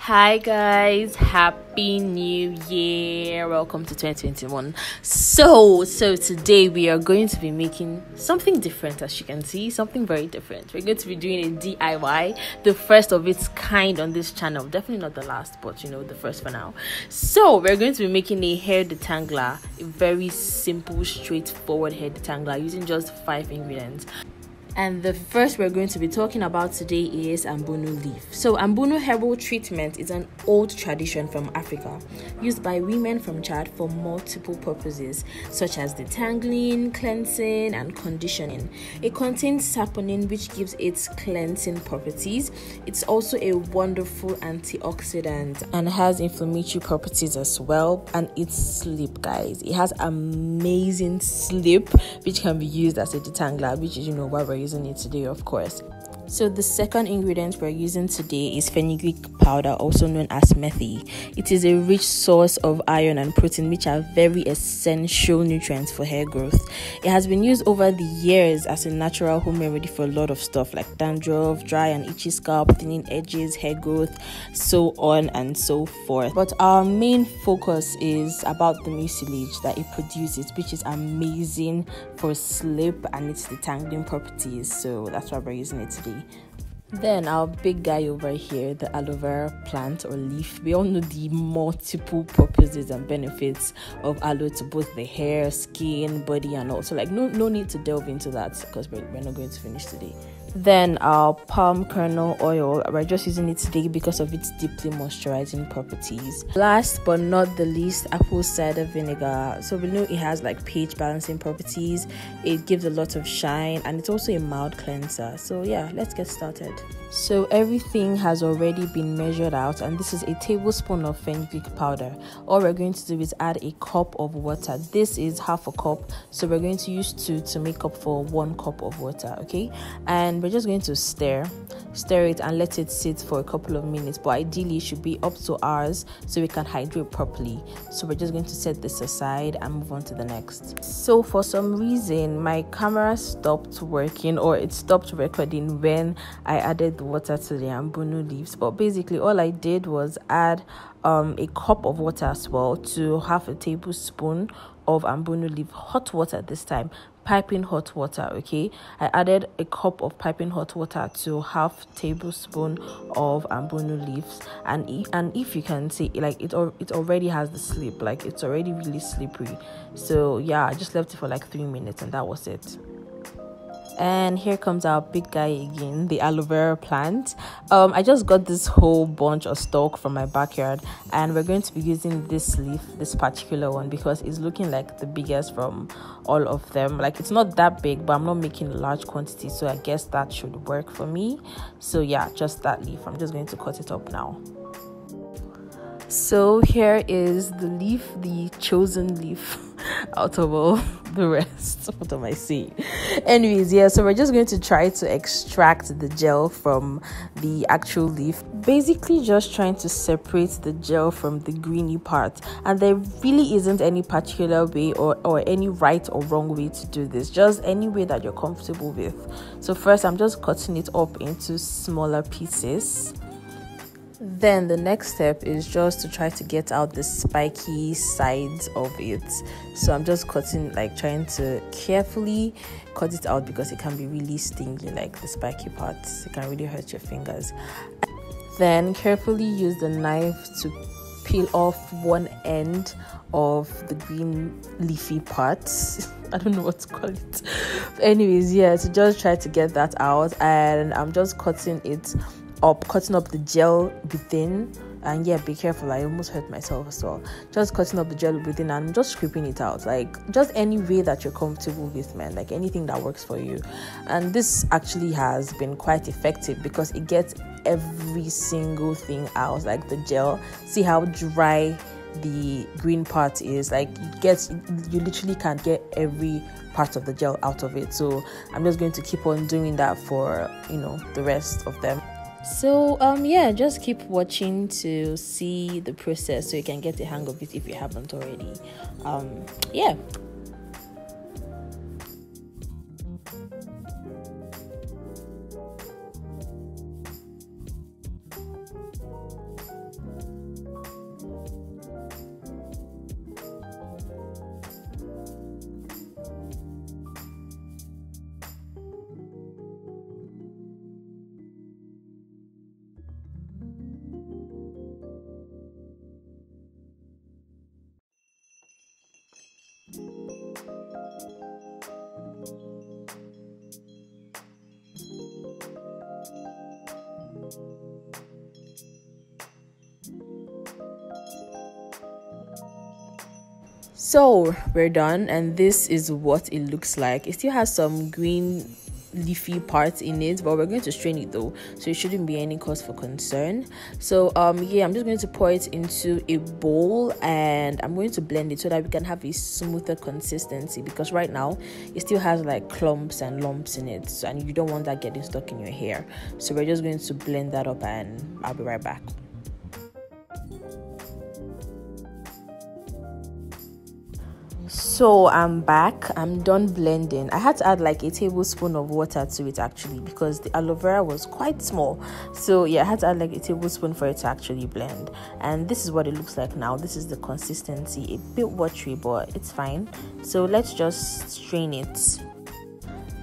Hi guys, happy new year. Welcome to 2021. So today we are going to be making something different. As you can see, something very different. We're going to be doing a DIY, the first of its kind on this channel. Definitely not the last, but the first for now. So we're going to be making a hair detangler, a very simple, straightforward hair detangler using just 5 ingredients. And the first we're going to be talking about today is ambunu leaf. So ambunu herbal treatment is an old tradition from Africa used by women from Chad for multiple purposes such as detangling, cleansing and conditioning. It contains saponin which gives it cleansing properties. It's also a wonderful antioxidant and has inflammatory properties as well. And it's sleep, guys. It has amazing sleep which can be used as a detangler, which is why we're using it today, of course. So the second ingredient we're using today is fenugreek powder, also known as methi. It is a rich source of iron and protein, which are very essential nutrients for hair growth. It has been used over the years as a natural home remedy for a lot of stuff like dandruff, dry and itchy scalp, thinning edges, hair growth, so on and so forth. But our main focus is about the mucilage that it produces, which is amazing for sleep and its detangling properties. So that's why we're using it today. Then our big guy over here, the aloe vera plant or leaf. We all know the multiple purposes and benefits of aloe to both the hair, skin, body, and also no need to delve into that because we're not going to finish today. Then our palm kernel oil, we're just using it today because of its deeply moisturizing properties. Last but not the least, apple cider vinegar. So we know it has pH balancing properties, it gives a lot of shine, and it's also a mild cleanser. So yeah, let's get started. So everything has already been measured out, and this is a tablespoon of fenugreek powder. All we're going to do is add a cup of water. This is half a cup, so we're going to use 2 to make up for 1 cup of water, okay? And we're just going to stir it and let it sit for a couple of minutes, but ideally it should be up to hours so we can hydrate properly. So we're just going to set this aside and move on to the next. So for some reason my camera stopped working, or it stopped recording when I added the water to the ambunu leaves, but basically all I did was add a cup of water as well to half a tablespoon of ambunu leaf, hot water this time, piping hot water. Okay, I added a cup of piping hot water to half tablespoon of ambunu leaves, and if you can see, it already has the sleep, it's already really slippery. So yeah, I just left it for 3 minutes and that was it. And here comes our big guy again, the aloe vera plant. I just got this whole bunch of stalk from my backyard, and we're going to be using this leaf, this particular one, because it's looking like the biggest from all of them. It's not that big, but I'm not making a large quantity, so I guess that should work for me. So yeah, just that leaf. I'm just going to cut it up now. So here is the leaf, the chosen leaf out of all the rest. What am I saying? Anyways, yeah, so we're just going to try to extract the gel from the actual leaf. Basically just trying to separate the gel from the greeny part. And there really isn't any particular way or any right or wrong way to do this. Just any way that you're comfortable with. So first I'm just cutting it up into smaller pieces. Then the next step is just to try to get out the spiky sides of it. So I'm just cutting, trying to carefully cut it out because it can be really stingy, the spiky parts. It can really hurt your fingers. Then carefully use the knife to peel off one end of the green leafy parts. I don't know what to call it. Anyways, yeah, so just try to get that out, and I'm just cutting up the gel within. And yeah, be careful, I almost hurt myself as well. Just cutting up the gel within and just scraping it out, just any way that you're comfortable with, man, anything that works for you. And this actually has been quite effective because it gets every single thing out, the gel. See how dry the green part is, you literally can't get every part of the gel out of it. So I'm just going to keep on doing that for the rest of them. So yeah, just keep watching to see the process so you can get the hang of it if you haven't already. Yeah. So we're done, and this is what it looks like. It still has some green leafy parts in it, but we're going to strain it though, so it shouldn't be any cause for concern. So yeah, I'm just going to pour it into a bowl, and I'm going to blend it so that we can have a smoother consistency, because right now it still has like clumps and lumps in it, so, and you don't want that getting stuck in your hair. So we're just going to blend that up, and I'll be right back. So I'm back. I'm done blending. I had to add like a tablespoon of water to it actually, because the aloe vera was quite small. So yeah, I had to add like a tablespoon for it to actually blend. And this is what it looks like now. This is the consistency. A bit watery, but it's fine. So let's just strain it.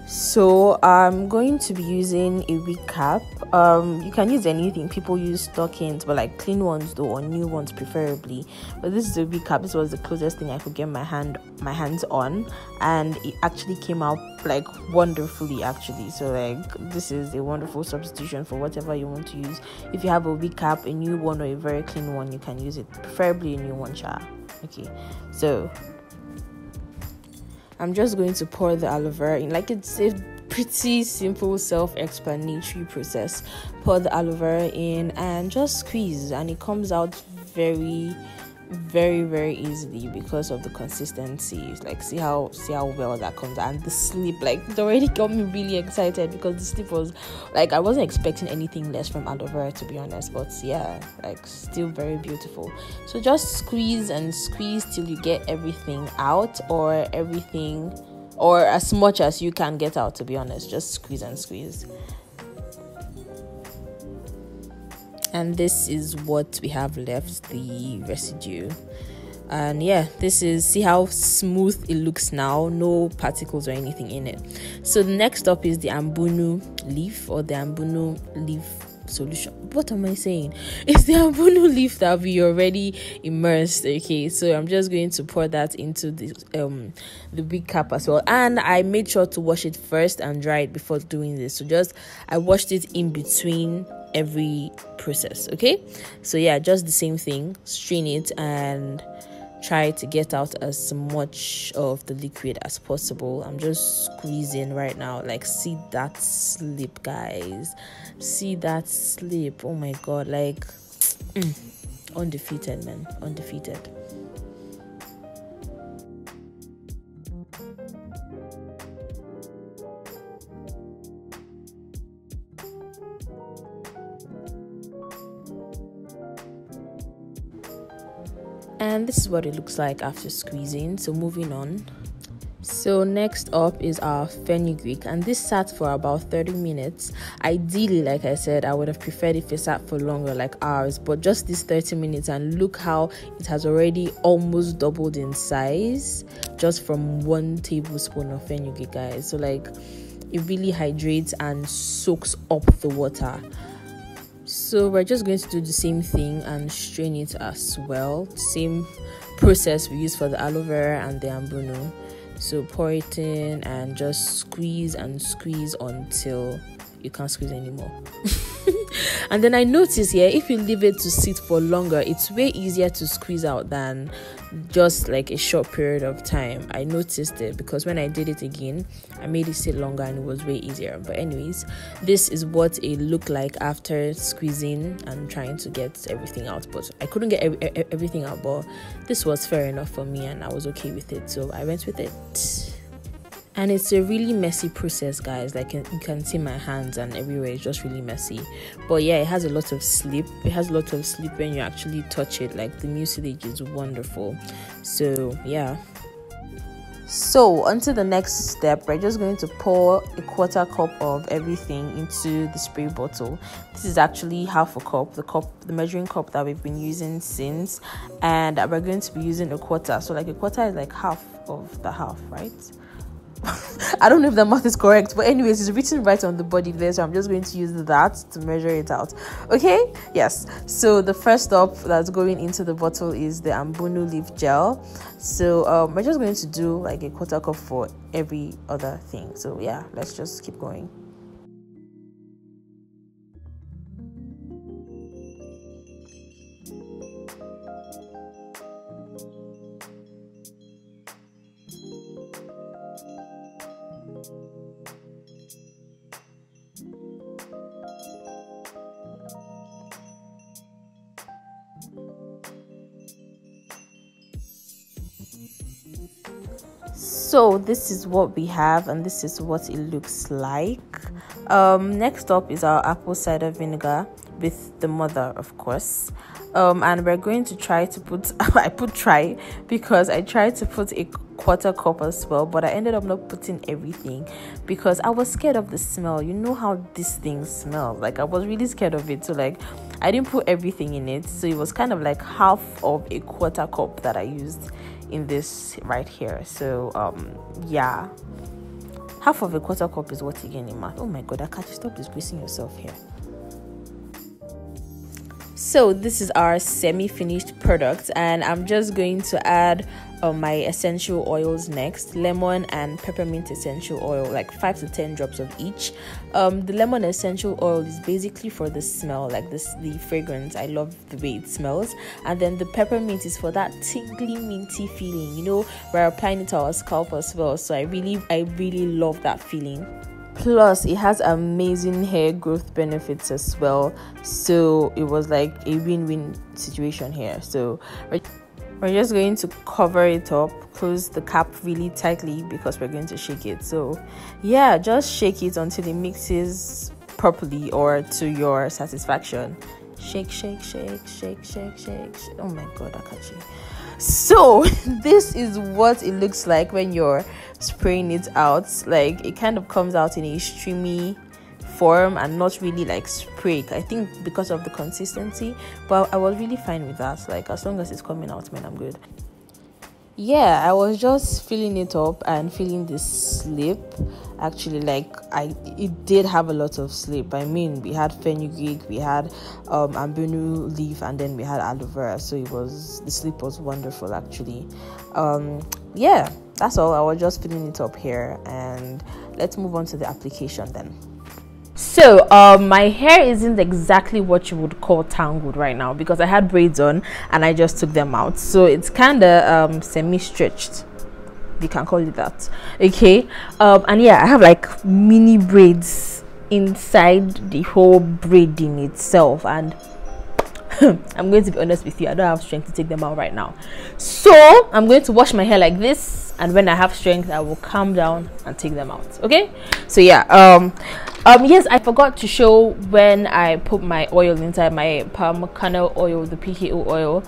So I'm going to be using a wig cap. You can use anything. People use stockings, but like clean ones though, or new ones preferably. But this is a wig cap. This was the closest thing I could get my hands on, and it actually came out like wonderfully actually. So like this is a wonderful substitution for whatever you want to use. If you have a wig cap, a new one or a very clean one, you can use it, preferably a new one, okay. So I'm just going to pour the aloe vera in. Like, it's a pretty simple self-explanatory process. Pour the aloe vera in and just squeeze, and it comes out very, very, very easily because of the consistency. Like, see how well that comes out. And the slip, like, it already got me really excited, because the slip was like, I wasn't expecting anything less from aloe vera, to be honest. But yeah, like, still very beautiful. So just squeeze and squeeze till you get everything out, or as much as you can get out, to be honest. Just squeeze and squeeze. And this is what we have left, the residue. And yeah, see how smooth it looks now, no particles or anything in it. So the next up is the ambunu leaf, or the ambunu leaf solution. What am I saying? It's the ambunu leaf that we already immersed. Okay, so I'm just going to pour that into the wig cap as well, and I made sure to wash it first and dry it before doing this. So I washed it in between every process. Okay, so yeah, just the same thing. Strain it and try to get out as much of the liquid as possible. I'm just squeezing right now. Like, see that slip, guys. See that slip. Oh my god, like undefeated, man. Undefeated. And this is what it looks like after squeezing. So moving on. So next up is our fenugreek, and this sat for about 30 minutes. Ideally, like I said, I would have preferred if it sat for longer, like hours, but just this 30 minutes, and look how it has already almost doubled in size just from 1 tablespoon of fenugreek, guys. So like, it really hydrates and soaks up the water. So we're just going to do the same thing and strain it as well. Same process we use for the aloe vera and the ambunu. So pour it in and just squeeze and squeeze until you can't squeeze anymore. And then I noticed here, if you leave it to sit for longer, it's way easier to squeeze out than just like a short period of time. I noticed it, because when I did it again, I made it sit longer and it was way easier. But anyways, this is what it looked like after squeezing and trying to get everything out. But I couldn't get everything out, but this was fair enough for me and I was okay with it, so I went with it. And it's a really messy process, guys. Like, you can see my hands and everywhere. It's just really messy. But yeah, it has a lot of slip. It has a lot of slip when you actually touch it. Like, the mucilage is wonderful. So yeah. So onto the next step, we're just going to pour a 1/4 cup of everything into the spray bottle. This is actually half a cup, the measuring cup that we've been using since, and we're going to be using a 1/4. So like, a 1/4 is like half of the half, right? I don't know if the math is correct, but anyways, it's written right on the body there, so I'm just going to use that to measure it out. Okay, yes. So the first stop that's going into the bottle is the ambunu leaf gel. So we're just going to do like a 1/4 cup for every other thing. So yeah, let's just keep going. So this is what we have, and this is what it looks like. Next up is our apple cider vinegar with the mother, of course. And we're going to try to put I put try because I tried to put a quarter cup as well, but I ended up not putting everything because I was scared of the smell. You know how these things smell, like I was really scared of it, so like I didn't put everything in it. So it was kind of like half of a quarter cup that I used in this right here. So yeah, half of a quarter cup is what you get in math. Oh my god, I can't stop disgracing yourself here. So this is our semi-finished product, and I'm just going to add my essential oils next. Lemon and peppermint essential oil, like 5 to 10 drops of each. The lemon essential oil is basically for the smell, like the fragrance. I love the way it smells. And then the peppermint is for that tingly minty feeling, you know, we're applying it to our scalp as well, so I really love that feeling. Plus it has amazing hair growth benefits as well, so it was like a win-win situation here. So we're just going to cover it up, close the cap really tightly because we're going to shake it. So yeah, just shake it until it mixes properly or to your satisfaction. Shake, shake, shake, shake, shake, shake. Oh my god, I can't shake. So this is what it looks like when you're spraying it out. Like it kind of comes out in a streamy form and not really like spray, I think because of the consistency, but I was really fine with that. Like as long as it's coming out, man, I'm good. Yeah, I was just filling it up and feeling the slip. Actually, like it did have a lot of slip. I mean, we had fenugreek, we had ambunu leaf, and then we had aloe vera, so the slip was wonderful actually. Yeah, that's all. I was just filling it up here, and let's move on to the application then. So my hair isn't exactly what you would call tangled right now because I had braids on and I just took them out, so it's kind of semi-stretched, you can call it that. Okay, and yeah, I have like mini braids inside the whole braiding itself, and I'm going to be honest with you, I don't have strength to take them out right now, so I'm going to wash my hair like this, and when I have strength I will calm down and take them out. Okay, so yeah, yes, I forgot to show when I put my oil inside my palm kernel oil, the PKO oil.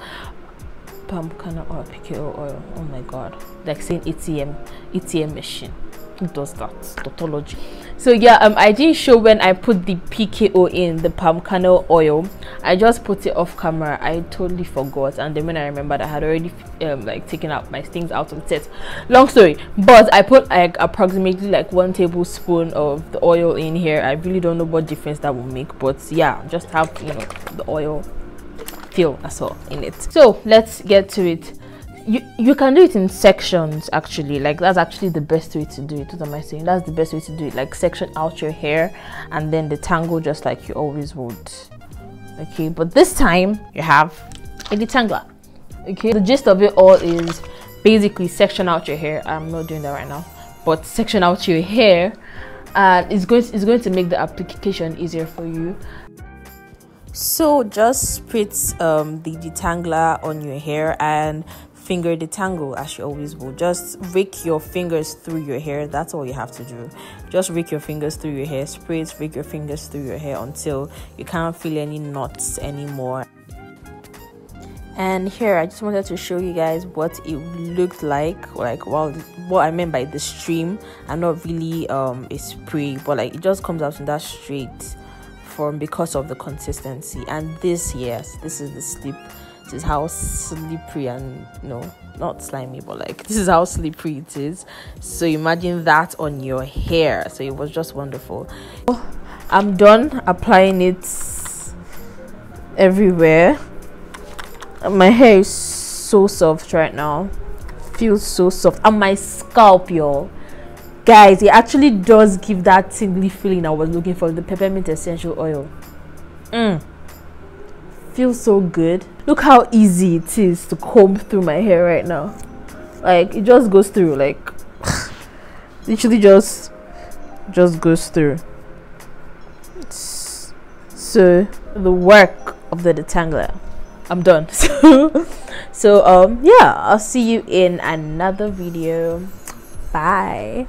Palm kernel oil, PKO oil. Oh my god, like saying ATM machine. Who does that? Tautology. So yeah, I didn't show when I put the PKO in the palm kernel oil. I just put it off camera. I totally forgot, and then when I remembered, I had already like taken out my things out of the set. Long story, but I put like approximately like 1 tablespoon of the oil in here. I really don't know what difference that will make, but yeah, just have, you know, the oil feel as well in it. So let's get to it. You can do it in sections actually, like that's actually the best way to do it. What am I saying? That's the best way to do it, like section out your hair and then detangle just like you always would. Okay, but this time you have a detangler. Okay, the gist of it all is basically section out your hair. I'm not doing that right now, but section out your hair, and it's going to make the application easier for you. So just spritz the detangler on your hair and finger detangle as you always will. Just rake your fingers through your hair. That's all you have to do. Just rake your fingers through your hair, spritz, rake your fingers through your hair until you can't feel any knots anymore. And here I just wanted to show you guys what it looked like well, what I meant by the stream, and not really a spray, but like it just comes out in that straight form because of the consistency. And this, yes, this is the slip. This is how slippery, and no, not slimy, but like this is how slippery it is. So imagine that on your hair. So it was just wonderful. I'm done applying it everywhere. My hair is so soft right now, feels so soft, and my scalp, y'all, guys, it actually does give that tingly feeling I was looking for. The peppermint essential oil feels so good. Look how easy it is to comb through my hair right now. Like it just goes through, like literally just goes through. So the work of the detangler, I'm done. So yeah, I'll see you in another video. Bye.